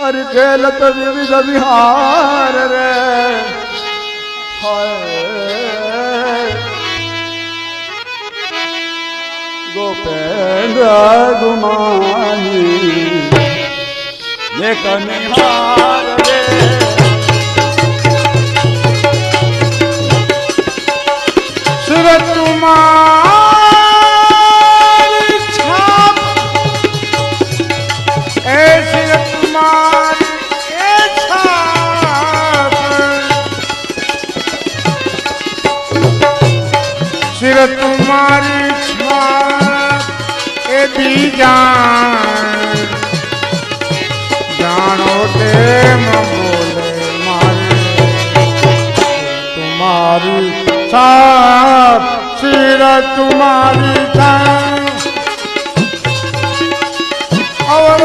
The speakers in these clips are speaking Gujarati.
अरे खेलत विविध विहार रे हाय गोपेंद्र गुमानी ये कनिहार रे सूरत तुम्हारी छाप ऐसी तुम्हारी छाप सिर तुम्हारी छाप ए भी जानो टेम बोले मारे तुम्हारी छाप सिर तुम्हारी छाप और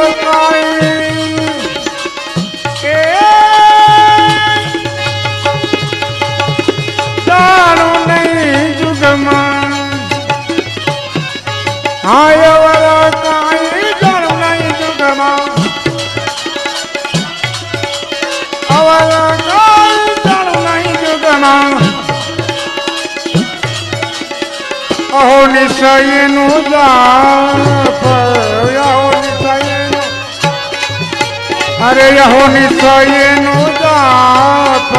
जानो नहीं जुगमा हाय वाला काई जानो नहीं जुगमा वाला काई जानो नहीं जुगमा अहो निश्चय नु जाप अरे यहो निश्चय नु जाप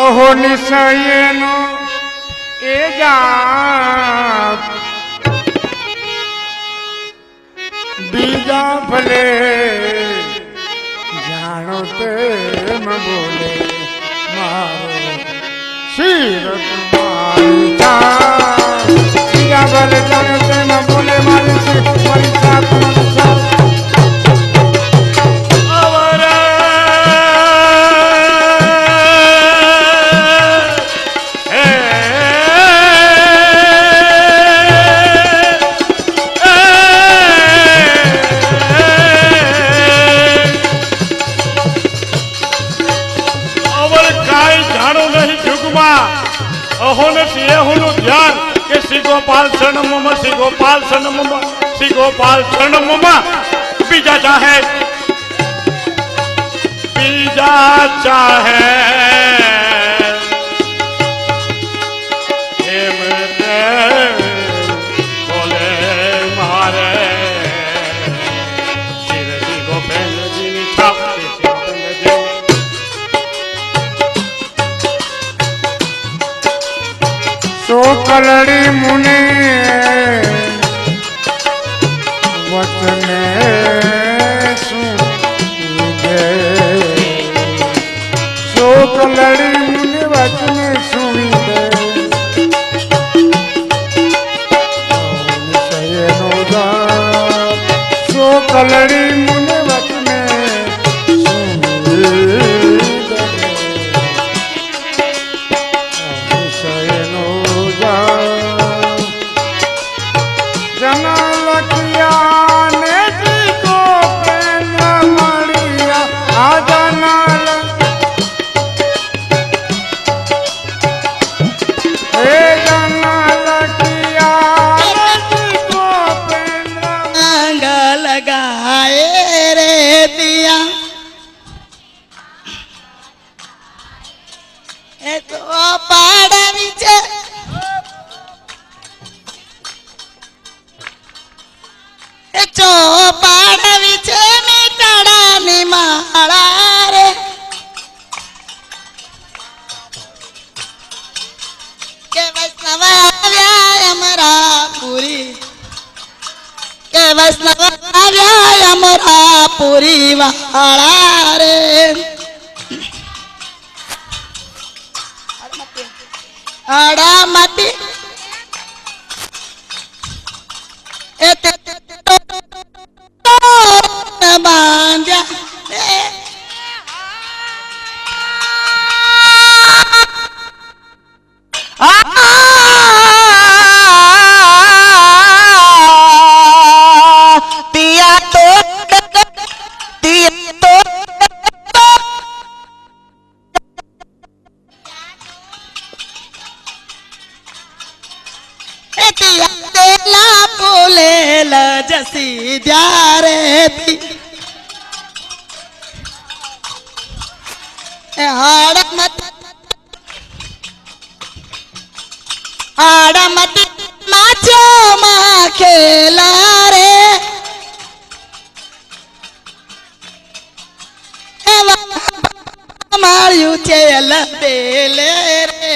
अहो निश्चय नु ए जाप बीजा भले जानो तेम बोले मारो सिर तुम्हारी छाप बीजा भले जानो तेम बोले मारो सिर तुम्हारी छाप ध्यान के श्री गोपाल शरण मम श्री गोपाल शरण मम श्री गोपाल शरण मम बीजा चाहे बोले मारे श्री गोपेंद्र जी ने छाप सो कलड़ी मुनि वचने सुनिगे सो कलड़ी मुनि वचने सुनिगे सो कलड़ी मुनि वचने पूरी वाला रे आड़ा मती बांजा जसी जा रे थी આડમતી માચો માં ખેલા રે માળ્યું છે લબેલે રે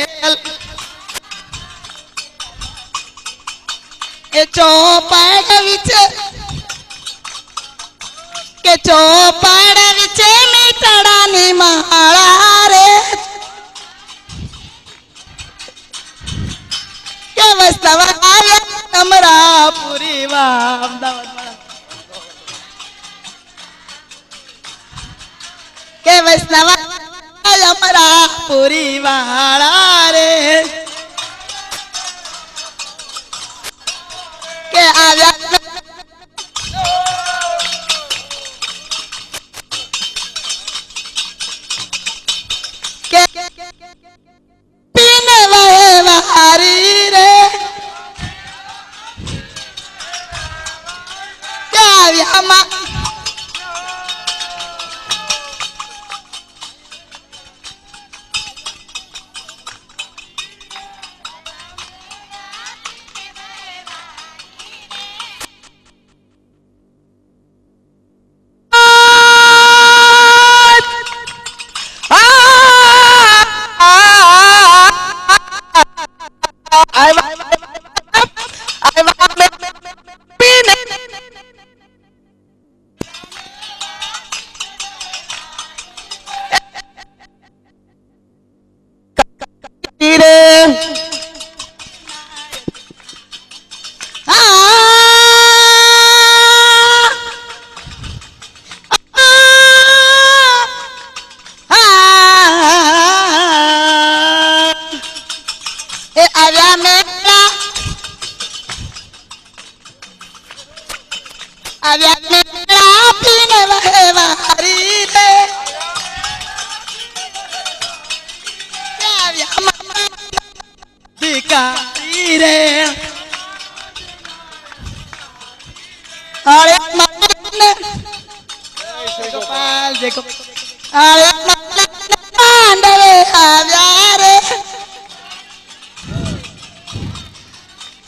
એ ચોપાડ વિશે કે ચોપાડ વિશે મીઠડાની માળા રે કે વસ્તવ આવ્યા અમરાપુરી વાહ અમદાવાદ કે વૈષ્ણવ અમરાપુરી વાળા રે કે આવ્યા કે પીને વહેવારી રે કે આવ્યા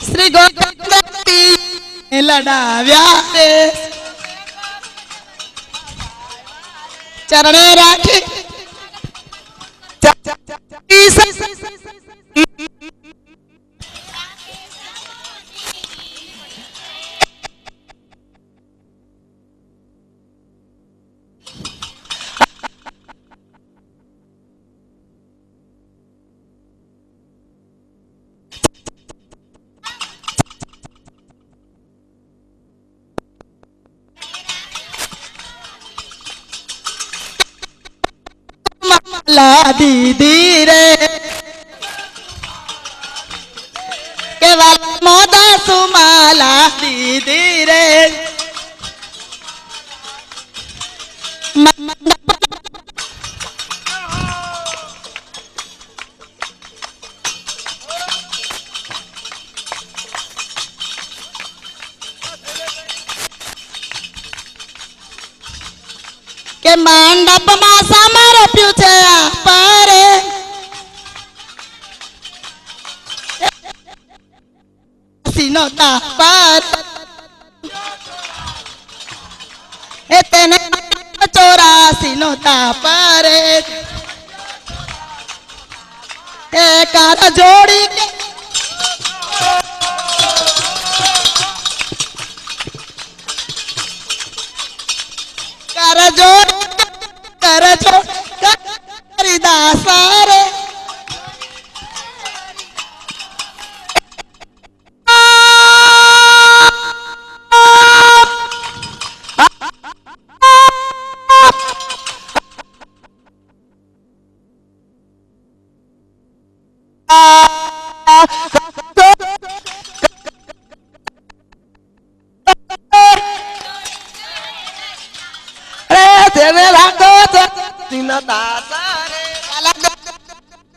શ્રી ગોપી લડાવ્યા રે ચરણે રાખી ला दीदी रे केवल मोदा सुमाला दीदी रे કે મંડપમાં સમર્પ્યું છે આપરે સીનો તાપર એ તેને 84 નો તાપર એ કાર જોડી કે કરજો હરિદાસ રે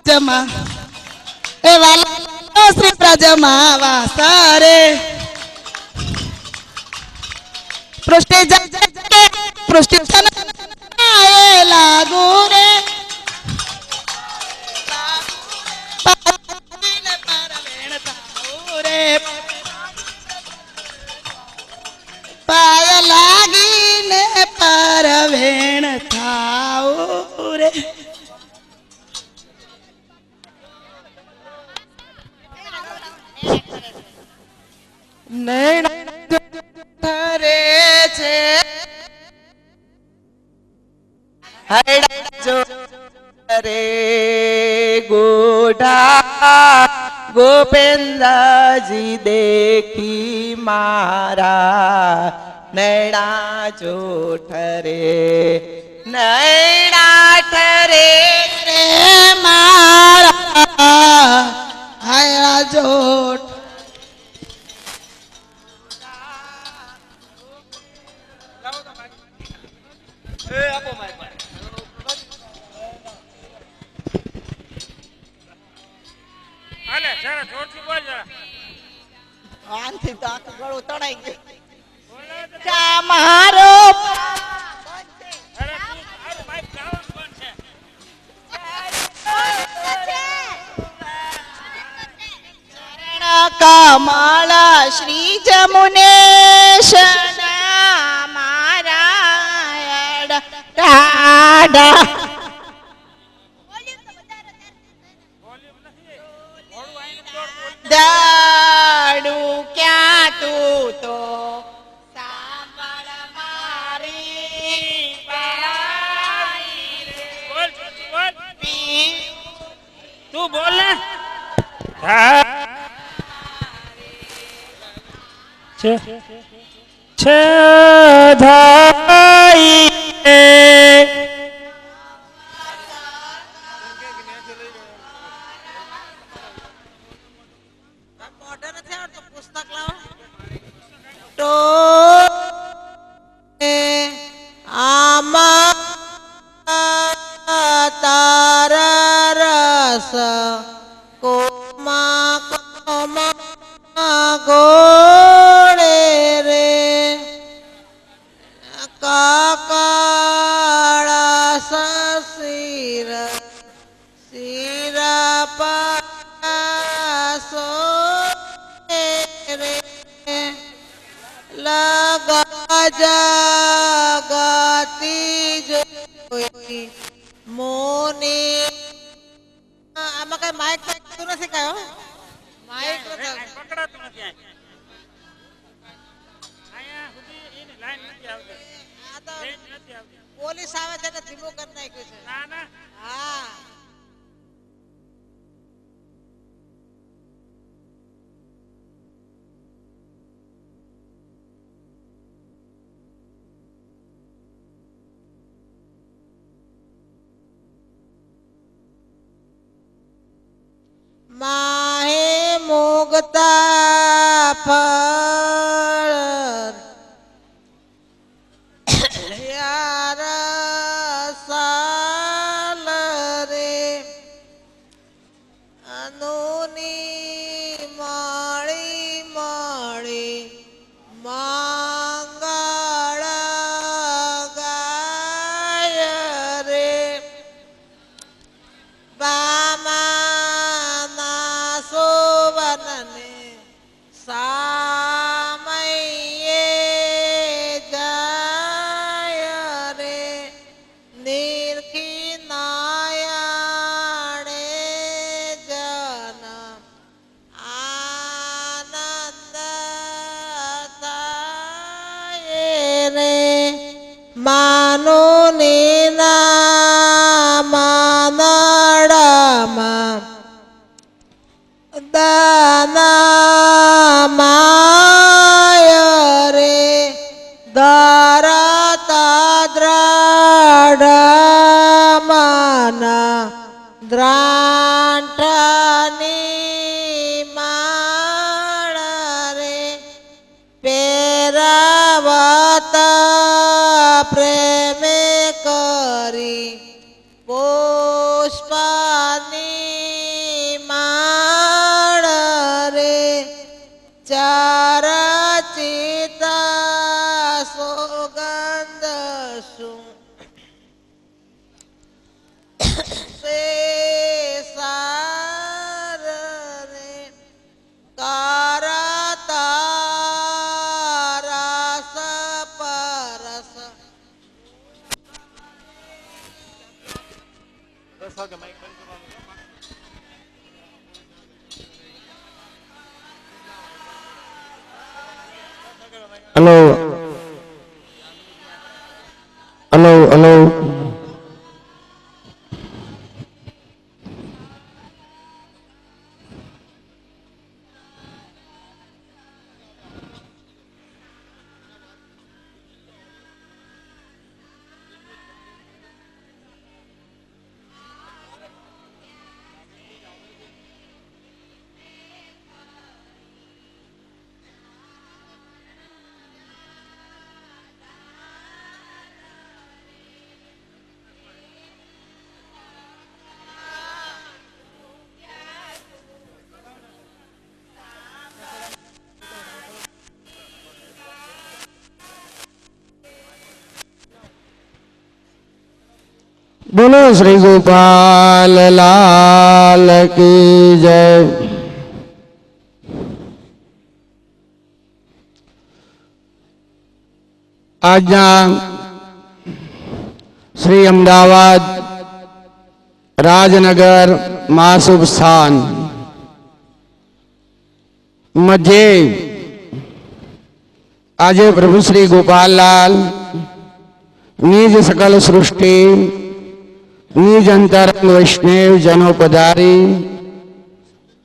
જમા એ વાલા શ્રી પ્રજમા વાસારે પૃષ્ટિ પૃષ્ટિ લાગુ રે નૈણા ઠરે છે હૈડા જો રે ગોઢા ગોપેન્દ્રજી દેખી મારા નૈણા જો ઠરે નૈણા ઠરે રે મારા હૈડા જો હાલે જરા જોરથી બોલ જરા આનથી તો આખું ગળું તણાઈ ગયું કા મારો અરે તું અરે ભાઈ ગાવાનું બંધ છે કમળ શ્રી જમુનેશ મારા ડાડા દાડુ ક્યાં તું તો સાંભળ મારી પડાઈ રે બોલ બોલ પી તું બોલ ને છે ધાઈ મોઢે નથી આવડતું પુસ્તક લાવો તો આમાં તારા રસ કોમા કોમા ગોળે રે કાકાળા સસીર સિરા પાસો રે લગા જગતી જોઈ મોની આમાં કઈ માઇક તું નથી કયો માઇક પકડાતું નથી અહીંયા સુધી એની લાઈન નથી આવતી આ તો રેન્જ નથી આવતી પોલીસ આવે છે ને ધીમું કરી નાખ્યું છે ના ના હા માહે મોગતા ફળ યાર સાલ રે અનુની મળી મળી મંગળ ગાય રે બામાના સોવનને સામયે જાય રે નિરખી નાયણે જન આનંદ થાય રે માનો નીના માનડામાં દાના માય રે દારતા દ્રાઢમાના દ્રાંઠની માળ રે પેરાવતા પ્રેમે કરી પુષ્પાની માળ રે ચરચિતા સોગંધ શું સે સાર રે કરતા રસ પરસ હલો હલો હલો બોલો શ્રી ગોપાલ લાલ કી જય. આજના શ્રી અમદાવાદ રાજનગર મહાશુભ સ્થાન મધ્યે આજે પ્રભુ શ્રી ગોપાલલાલ નિજ સકલ સૃષ્ટિ નિજ અંતરંગ વૈષ્ણવ જનો પધારી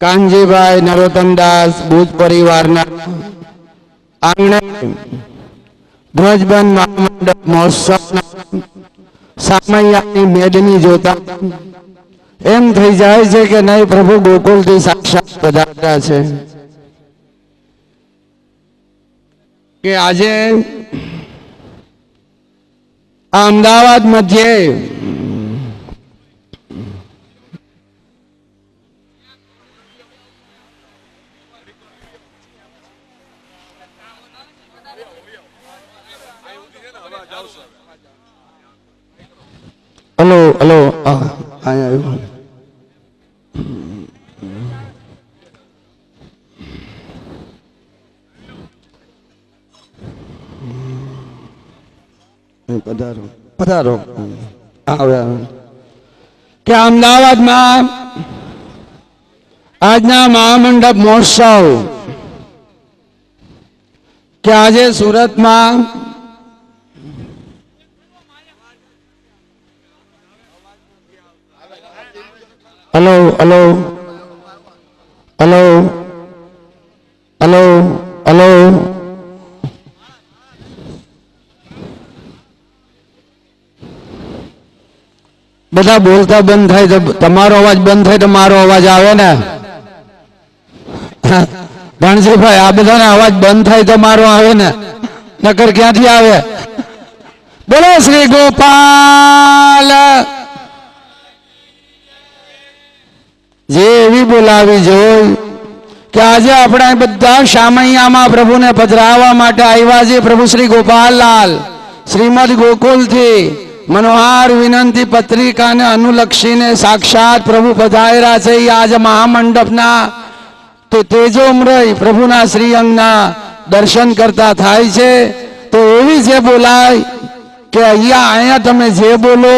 કાનજીભાઈ નરોત્તમદાસ ભુજ પરિવારના આંગણે ધ્વજબંધ મહામંડપ મહોત્સવના સામૈયાની મેદની જોતા એમ થઈ જાય છે કે નહીં પ્રભુ ગોકુળથી સાક્ષાત પધાર્યા છે. કે આજે આ અમદાવાદ મધ્યે હલો હલો અહીંયા પધારો પધારો આવે કે અમદાવાદમાં આજના મહામંડપ મહોત્સવ કે આજે સુરતમાં hello hello hello hello hello બધા બોલતા બંધ થાય તો તમારો અવાજ બંધ થાય તો મારો અવાજ આવે ને. ગણજીભાઈ આ બધાને અવાજ બંધ થાય તો મારો આવે ને, નકર ક્યાંથી આવે? બોલો શ્રી ગોપાલ. જે એવી બોલાવી જોઈ કે આજે આપણે બધા શામૈયામાં પ્રભુને પધરાવવા માટે આવ્યા છે. પ્રભુ શ્રી ગોપાલલાલ શ્રીમદ ગોકુલથી મનોહાર વિનંતી પત્રિકાને અનુલક્ષીને સાક્ષાત પ્રભુ પધાર્યા છે. આજ મહામંડપના તો તેજોમય પ્રભુના શ્રી અંગના દર્શન કરતા થાય છે. તો એવી જે બોલાય કે અહીંયા તમે જે બોલો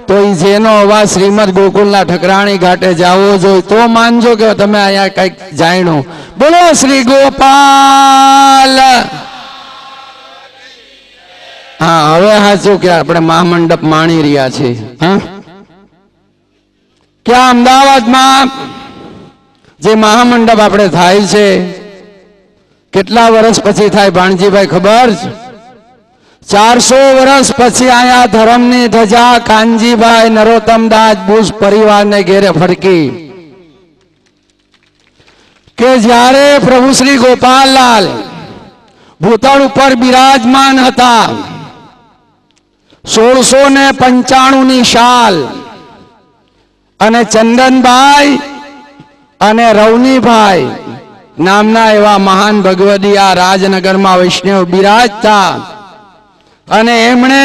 તો એ જેનો અવાજ શ્રીમદ ગોકુલના ઠકરાણી ઘાટે જાવો જોઈએ તો માનજો કે તમે અહીંયા કઈક જાણ્યું. બોલો શ્રી ગોપાલ. હા હવે સાચું કે આપણે મહામંડપ માણી રહ્યા છીએ. હા કે અમદાવાદમાં જે મહામંડપ આપણે થાય છે કેટલા વર્ષ પછી થાય ભાણજીભાઈ ખબર છે? 400 વર્ષ પછી આયા ધર્મની ધજા કાનજીભાઈ નરોત્તમદાસ ભુજ પરિવારને ઘેરે ફરકી. કે જ્યારે પ્રભુ શ્રી ગોપાલલાલ ભૂતળ ઉપર બિરાજમાન હતા, 1695 ની સાલ અને ચંદનભાઈ અને રવનીભાઈ નામના એવા મહાન ભગવદીયા રાજનગરમાં વૈષ્ણવ બિરાજતા અને એમણે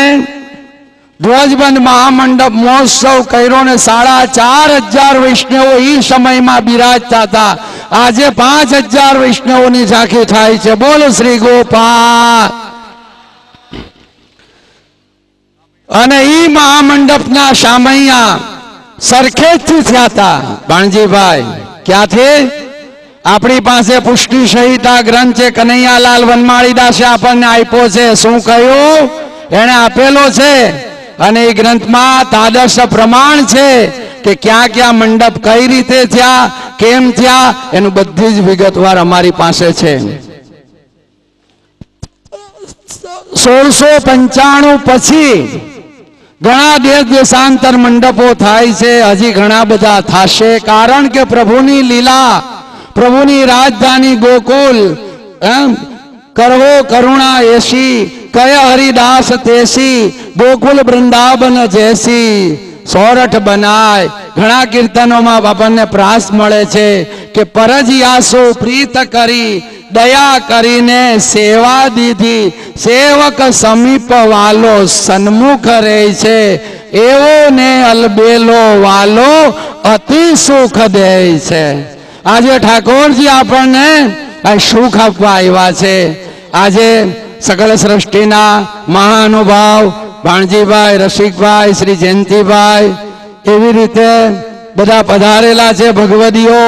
ધ્વજબંધ મહામંડપ મહોત્સવ કર્યો ને 4500 વૈષ્ણવો એ સમયમાં બિરાજતા હતા. આજે 5000 વૈષ્ણવોની ઝાંખી થાય છે. બોલો શ્રી ગોપાલ. અને ઈ મહામંડપના શામૈયા સરખેજથી થયા હતા ભાણજીભાઈ. ક્યાંથી? આપણી પાસે પુષ્ટિ સંહિતા ગ્રંથ છે, કનૈયાલાલ વનમાળીદાસે આપણને આપ્યો છે. શું કહ્યું? એને આપેલો છે. અને એ ગ્રંથમાં તાદર્શ પ્રમાણ છે કે ક્યાં ક્યાં મંડપ કઈ રીતે થયા, કેમ થયા, એનું બધી જ વિગતવાર અમારી પાસે છે. 1695 પછી ઘણા દેશ દેશાંતર મંડપો થાય છે, હજી ઘણા બધા થશે. કારણ કે પ્રભુની લીલા, પ્રભુની રાજધાની ગોકુલ, કરવો કરુણા એસી, કય હરિદાસ તેસી, ગોકુલ વૃંદાવન જેસી, સોરઠ બનાય. ઘણા કીર્તનોમાં આપણને પ્રાસ મળે છે કે પરજિયાસો પ્રીત કરી, દયા કરીને સેવા દીધી, સેવક સમીપ વાલો સન્મુખ રહે છે, એવો ને અલબેલો વાલો અતિ સુખ દે છે. આજે ઠાકોરજી આપણને આ સુખ આપવા આવ્યા છે. આજે સકલ સૃષ્ટિના મહાનુભાવ ભાણજીભાઈ, રસિકભાઈ, શ્રી જયંતિભાઈ, એવી રીતે બધા પધારેલા છે. ભગવદીઓ,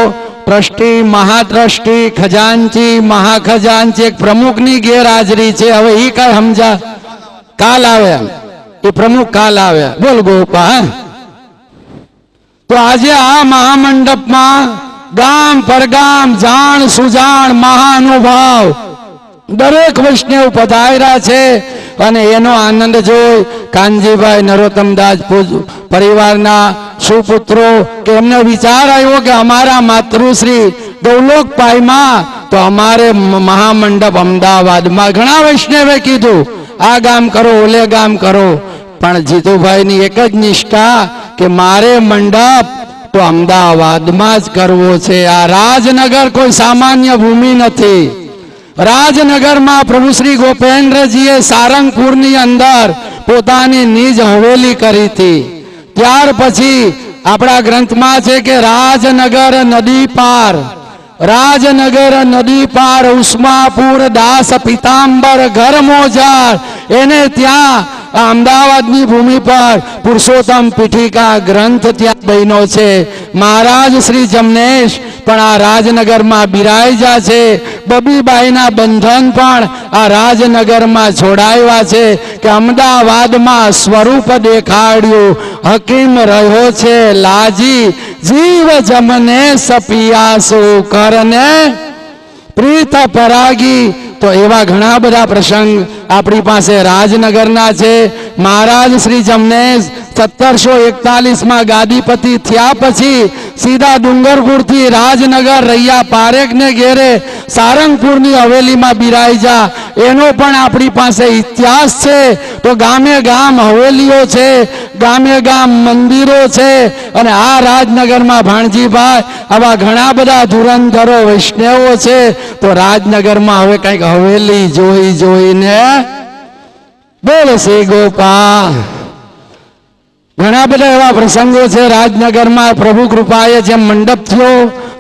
ટ્રસ્ટી, મહાટ્રસ્ટી, ખજાનચી, મહાખજાનચી, એક પ્રમુખની ગેરહાજરી છે. હવે એ કઈ સમજા, કાલ આવે એ પ્રમુખ, કાલ આવે. બોલ ગોપા. તો આજે આ મહામંડપમાં ગામ પરગામ, જાણ સુજાણ, મહાનુભાવ દરેક વૈષ્ણવ પધાર્યા છે. અને એનો આનંદ જોઈ કાનજીભાઈ, નરોત્તમદાસ પરિવારના સુપુત્રો કે એમને વિચાર આવ્યો કે અમારા માતૃશ્રી ગૌલોકપાઈમાં તો અમારે મહામંડપ અમદાવાદમાં. ઘણા વૈષ્ણવે કીધું આ ગામ કરો, ઓલે ગામ કરો, પણ જીતુભાઈની એક જ નિષ્ઠા કે મારે મંડપ તો અમદાવાદમાં જ કરવો છે. આ રાજનગર કોઈ સામાન્ય ભૂમિ નથી. રાજનગરમાં પ્રભુ શ્રી ગોપેન્દ્રજીએ સારંગપુરની અંદર પોતાની નિજ હવેલી કરી હતી. ત્યાર પછી આપણા ગ્રંથમાં છે કે રાજનગર નદી પાર, રાજનગર નદી પાર ઉસ્માપુર દાસ પિતાંબર ઘર મોજાર, એને ત્યાં અમદાવાદની ભૂમિ પર પુરુષોત્તમ પીઠિકા ગ્રંથ ત્યાં બન્યો છે. મહારાજ શ્રી જમનેશ પણ આ રાજનગરમાં બિરાજ્યા છે. બબીબાઈના બંધન પણ આ રાજનગરમાં છોડાવ્યા છે કે અમદાવાદમાં સ્વરૂપ દેખાડ્યું, હકીમ રહ્યો છે લાજી, જીવ જમનેશ પિયાસુ કરને પ્રીત પરાગી. તો એવા ઘણા બધા પ્રસંગ આપણી પાસે રાજનગરના છે. મહારાજ શ્રી જમનેશ 1741માં ગાદીપતિ થયા પછી સીધા ડુંગરપુરથી રાજનગર રૈયા પારેખને ઘેરે સારંગપુરની હવેલીમાં બિરાજ્યા. એનો પણ આપણી પાસે ઇતિહાસ છે. તો ગામે ગામ હવેલીઓ છે, ગામે ગામ મંદિરો છે. અને આ રાજનગરમાં ભાણજીભાઈ આવા ઘણા બધા ધુરંધરો વૈષ્ણવો છે. તો રાજનગરમાં હવે કંઈક હવેલી જોઈ જોઈને બોલ શ્રી ગોપાલ. ઘણા બધા એવા પ્રસંગો છે રાજનગરમાં. પ્રભુ કૃપાએ જેમ મંડપ થયો,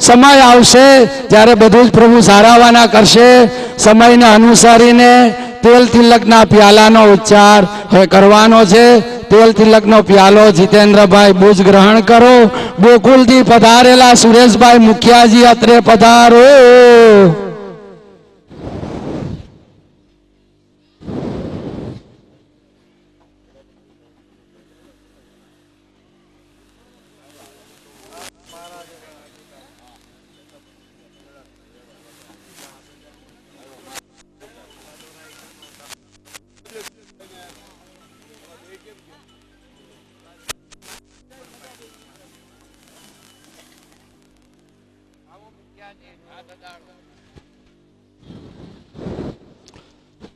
સમય આવશે જ્યારે બધું જ પ્રભુ સારાવાના કરશે. સમયને અનુસરીને તેલ તિલકના પ્યાલાનો ઉચ્ચાર હવે કરવાનો છે. તેલ તિલકનો પ્યાલો જીતેન્દ્રભાઈ બુજ ગ્રહણ કરો. ગોકુલથી પધારેલા સુરેશભાઈ મુખિયાજી અત્રે પધારો.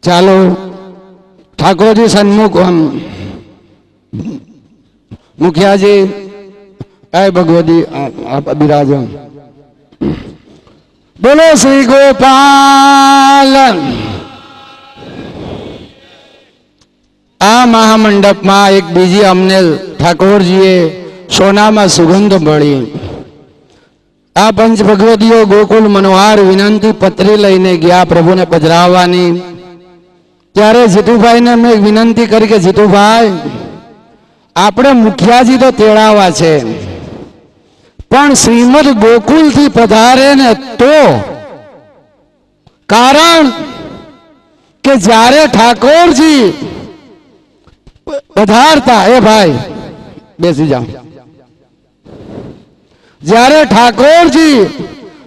ચાલો ઠાકોરજી સન્મુખ મુખિયાજી ભગવતી બિરાજો. બોલો શ્રી ગોપાલ. આ મહામંડપમાં એક બીજી અમને ઠાકોરજીએ સોનામાં સુગંધ મળી. આ પંચ ભગવતીઓ ગોકુલ મનોહાર વિનંતી પત્રી લઈને ગયા પ્રભુને પધરાવવાની. ત્યારે જીતુભાઈને મેં વિનંતી કરી કે જીતુભાઈ આપણે મુખિયાજી તો તેડાવા છે, પણ શ્રીમદ ગોકુલથી પધારે ને તો કારણ કે જ્યારે ઠાકોરજી પધારતા, એ ભાઈ બેસી જાઓ, જ્યારે ઠાકોરજી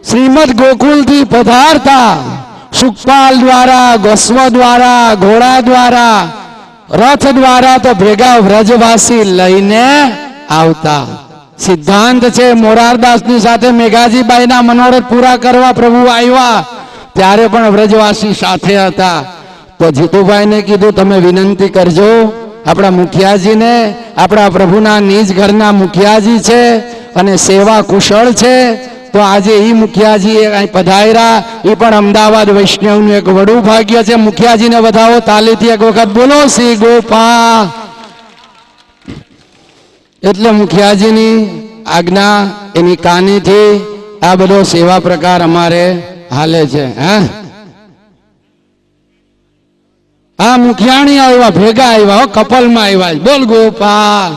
શ્રીમદ ગોકુલથી પધારતા સુખપાલ દ્વારા, ગોસ્વ દ્વારા, ઘોડા દ્વારા, રથ દ્વારા તો ભેગા વ્રજવાસી લઈને આવતા. સિદ્ધાંત છે મોરારદાસની સાથે મેઘાજીબાઈના મનોરથ પૂરા કરવા પ્રભુ આવ્યા ત્યારે પણ વ્રજવાસી સાથે હતા. તો જીતુભાઈને કીધું તમે વિનંતી કરજો આપણા મુખિયાજીને, આપણા પ્રભુના નિજ ઘરના મુખિયાજી છે અને સેવા કુશળ છે. તો આજે ઈ મુખિયાજી અહીં પધાર્યા, એ પણ અમદાવાદ વૈષ્ણવનું એક વડું ભાગ્ય છે. મુખિયાજીને વધાવો તાલીથી એક વખત બોલો શ્રી ગોપા. એટલે મુખિયાજીની આજ્ઞા, એની કાનીથી આ બધો સેવા પ્રકાર અમારે હાલે છે. આ મુખિયાણી આવ્યા, ભેગા આવ્યા, કપલમાં આવ્યા. બોલ ગોપાલ.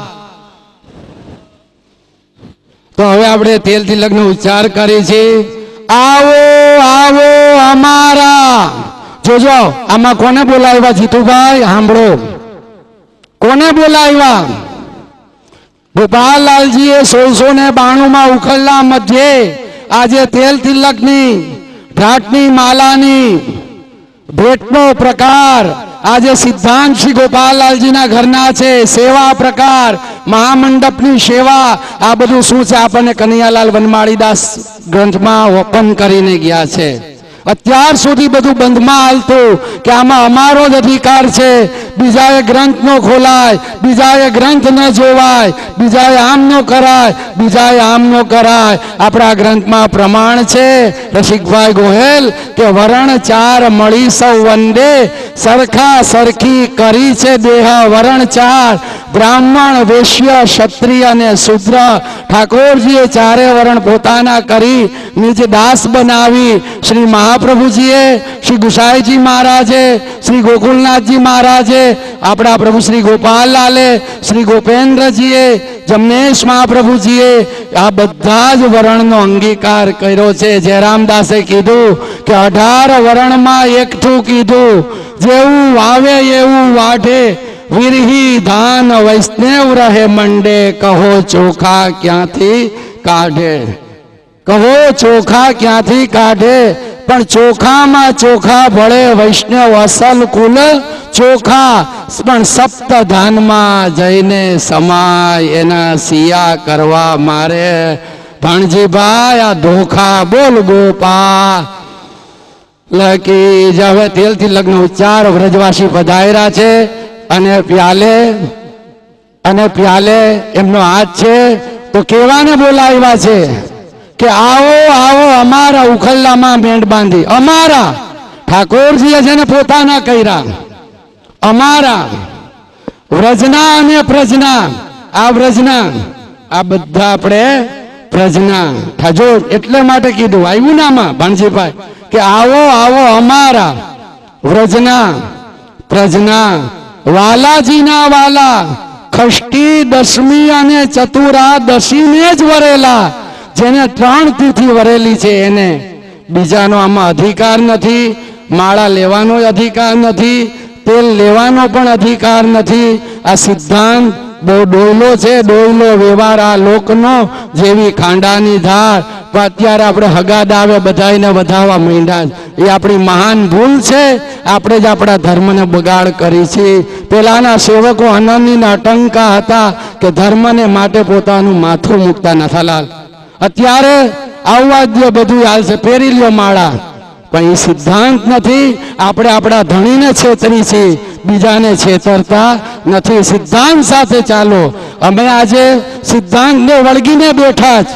તો હવે આપણે તેલથી લગ્ન ઉચ્ચાર કરી છે. આવો આવો અમારા. જોજો આમાં કોને બોલાવ્યા જીતુભાઈ? સાંભળો, કોને બોલાવ્યા? ગોપાલલાલજીએ 1692 ઉખલ્લા મધ્યે આજે તેલ તિલકની ઘાટની માલાની ભેટનો પ્રકાર આજે સિદ્ધાંત શ્રી ગોપાલલાલજીના ઘરના છે. સેવા પ્રકાર, મહામંડપની સેવા, આ બધું શું છે આપણને કનૈયાલાલ વનમાળીદાસ ગ્રંથમાં ઓપન કરીને ગયા છે. અત્યાર સુધી બધું બંધમાં હાલતું કે આમાં અમારો જ અધિકાર છે, બીજાએ ગ્રંથ ન ખોલાય, બીજાએ ગ્રંથ ન જોવાય, બીજાએ આમ ન કરાય, બીજાએ આમ ન કરાય. આપણા ગ્રંથમાં પ્રમાણ છે રસિકભાઈ ગોહેલ કે વરણ ચાર મળી સૌ વંદે, સરખા સરખી કરી છે દેહ વરણ ચાર, બ્રાહ્મણ, વૈશ્ય, ક્ષત્રિય અને શૂદ્ર. ઠાકોરજીએ ચારે વરણ પોતાના કરી નિજ દાસ બનાવી. શ્રી મહાપ્રભુજીએ, શ્રી ગુસાઈજી મહારાજે, શ્રી ગોકુલનાથજી મહારાજે, આપણા પ્રભુ શ્રી ગોપાલલાલે, શ્રી ગોપેન્દ્રજીએ, જમનેશ મહાપ્રભુજીએ આ બધા જ વરણનો અંગીકાર કર્યો છે. જયરામદાસે કીધું કે 18 વરણમાં એકઠું કીધું, જેવું વાવે એવું વાઢે, વિરહી ધાન વૈષ્ણવ રહે મંડે, કહો ચોખા ક્યાંથી કાઢે, કહો ચોખા ક્યાંથી કાઢે. પણ ચોખામાં ચોખા ભળે વૈષ્ણવ અસલ કુલ ચોખા, પણ સપ્તધાનમાં જઈને સમાય એના સિયા કરવા મારે ભણજીભાઈ આ ધોખા. બોલ ગોપા લકી. હવે તેલથી લગ્ન ઉચ્ચાર વ્રજવાસી પધાર્યા છે અને પ્યાલે એમનો હાથ છે. તો કેવાને બોલાવ્યા છે કે આવો આવો અમારા ઉખલ્લામાં મેંઢ બાંધી. અમારા ઠાકોરજીએ જેને પોતાના કર્યા, અમારા વ્રજના અને પ્રજના, આ વ્રજના આ બધા આપણે પ્રજના. જો એટલે માટે કીધું આવ્યું નામાં ભાણજીભાઈ કે આવો આવો અમારા વ્રજના પ્રજના, વાલાજીના વાલા, ખષ્ટી દશમી અને ચતુરાદશીને જ વરેલા, જેને 3 તિથિ વરેલી છે એને બીજાનો આમાં અધિકાર નથી. માળા લેવાનો અધિકાર નથી, તેલ લેવાનો પણ અધિકાર નથી. આ સિદ્ધાંત બહુ ડોયલો છે, ડોયલો વ્યવહાર આ લોકનો જેવી ખાંડાની ધાર. પણ અત્યારે આપણે હગાદ આવે બધાને વધાવવા માંડ્યા. એ આપણી મહાન ભૂલ છે. આપણે જ આપણા ધર્મને બગાડ કરી છે. પેલાના સેવકો અનન્ય અટંકા હતા કે ધર્મને માટે પોતાનું માથું મૂકતા નથાલાલ. અત્યારે આવવા જ બધું હાલશે, પહેરી લ્યો માળા, પણ એ સિદ્ધાંત નથી. આપણે આપણા ધણીને છેતરી છે, બીજાને છેતરતા નથી. સિદ્ધાંત સાથે ચાલો. અમે આજે સિદ્ધાંતને વળગીને બેઠા જ,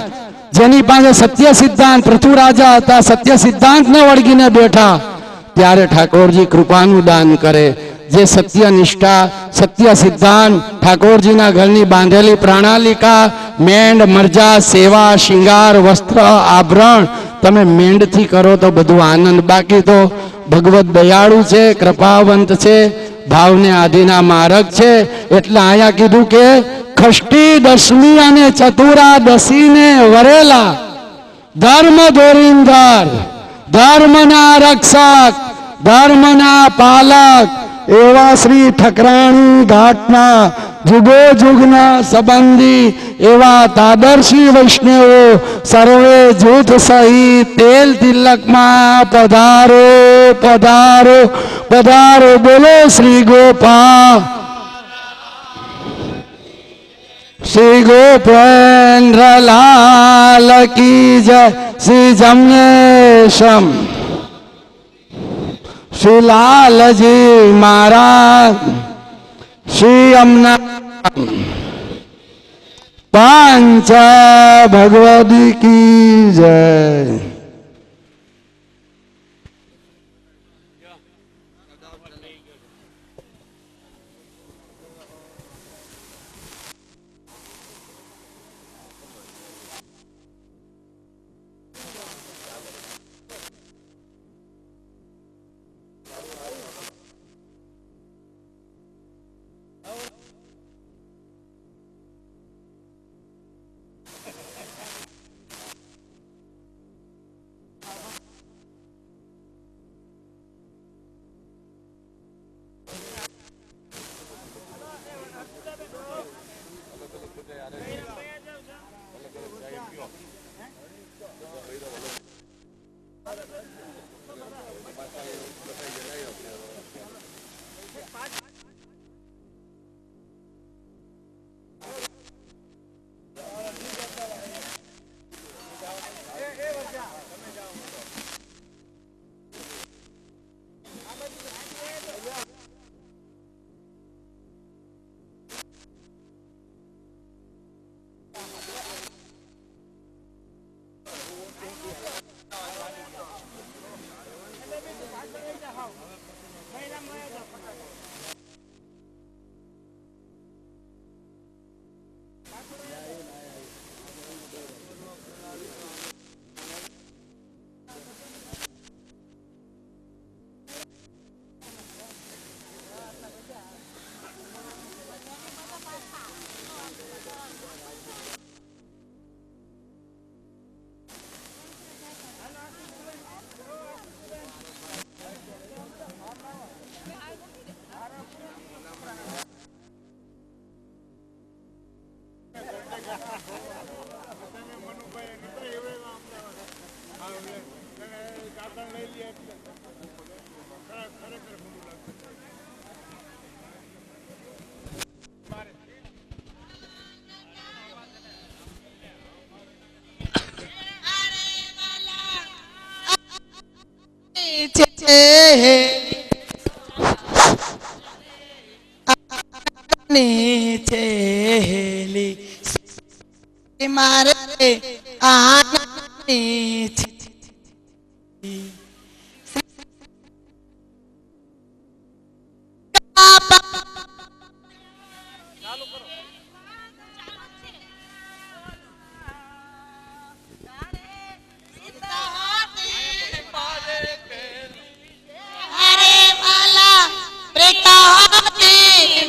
જેની પાસે સત્ય સિદ્ધાંત, પૃથ્વીરાજા હતા, સત્ય સિદ્ધાંતને વળગીને બેઠા, ત્યારે ઠાકોરજી કૃપાનું દાન કરે. જે સત્ય નિષ્ઠા, સત્ય સિદ્ધાંત, ઠાકોરજીના ઘરની બાંધેલી પ્રણાલિકા, મેંડ, મરજા, સેવા, શિંગાર, વસ્ત્ર, આભરણ તમે મેંડથી કરો તો બધું આનંદ. બાકી તો ભગવત દયાળુ છે, કૃપાવંત છે, ભાવને આધીના માર્ગ છે. એટલે અહીંયા કીધું કે ખષ્ટી દશમી અને ચતુરાદશીને વરેલા ધર્મ ધોરીંધર, ધર્મના રક્ષક, ધર્મના પાલક એવા શ્રી ઠકરાણી ઘાટના જુગો જુગના સંબંધી એવા તાદર્શી વૈષ્ણવો સર્વે જૂથ સહિત તેલ તિલકમાં પધારો પધારો પધારો. બોલો શ્રી ગોપાલ, શ્રી ગોપેન્દ્રલાલ કી જય. શ્રી જમનેશમ શ્રી લાલજી મહારાજ, શ્રી અમના પાંચ ભગવદી કી જય. મારે આનંદની છે.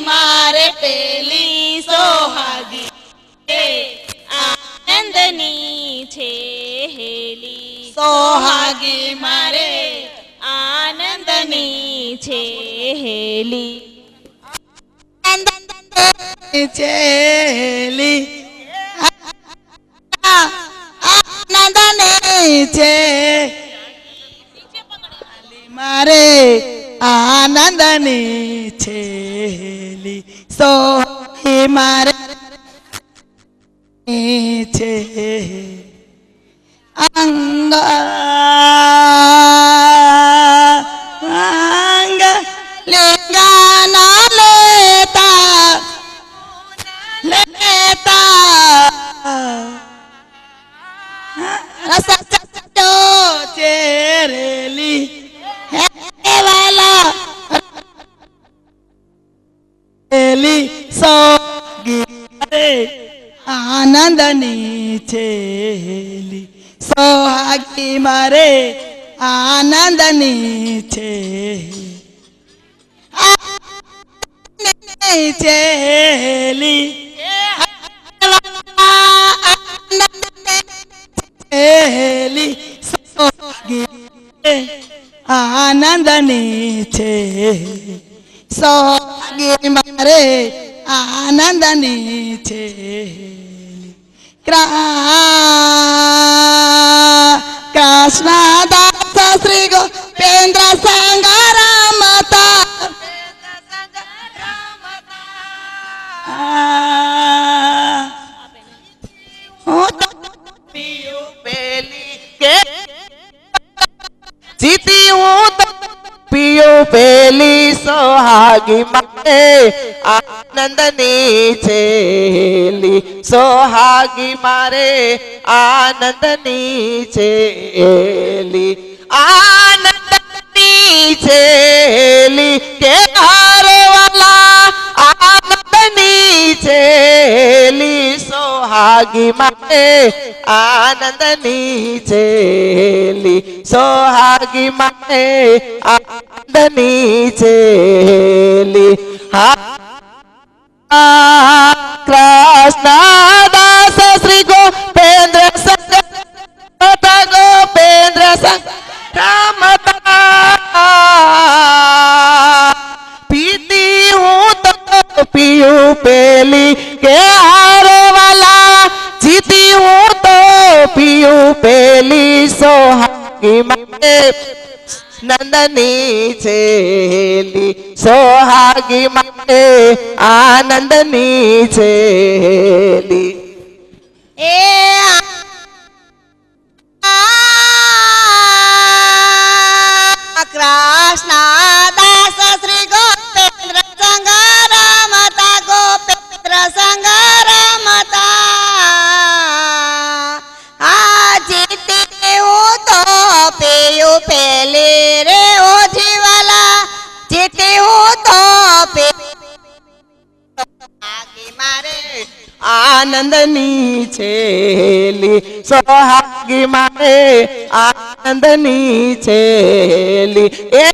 મારે પેલી સોહાગી આનંદની છે હેલી, સોહાગી મારે આનંદની છે હેલી. ચેલી આનંદની છે મારે આનંદની છેલી, સોહી મારે છે અંગ અંગ લિંગાના લેતા લેતા રસ ચેરેલી વાલા સોગી આનંદની છેલી, સોહાગી મારે આનંદની છે છેલી સોહાગી મારે આનંદની છે કૃષ્ણ દાસ શ્રી ગોપેન્દ્ર સંગ રમતા હું તો પીયું પેલી કે જીતી હું તો પીયું પેલી સોહાગી મારે આનંદની છેલી સોહાગી મારે આનંદની છેલી આનંદની છેલી કે હારવાલા આનંદની છેલી સોહાગી મારે આનંદની છેલી સોહાગી મારે આનંદની છેલી કૃષ્ણ દાસ શ્રી ગોપેન્દ્ર સંગ ગોપેન્દ્ર સંગ રમતા પીતી હું તો પીયું પેલી કે હારવાલા જીતી હું તો પીયું પેલી સોહાગી મારે નંદની છેલી સોહાગી મારે આનંદની છેલી એ કૃષ્ણ દાસ શ્રી ગોપેન્દ્ર સંગ રમતા ગોપેન્દ્ર સંગ રમતા આ જીતી હું તો પીયું પેલી રે ઓ જીવાલા જીતી હું તો પીયું મારે આનંદની છેલી સોહાગી મારે આનંદની છેલી એ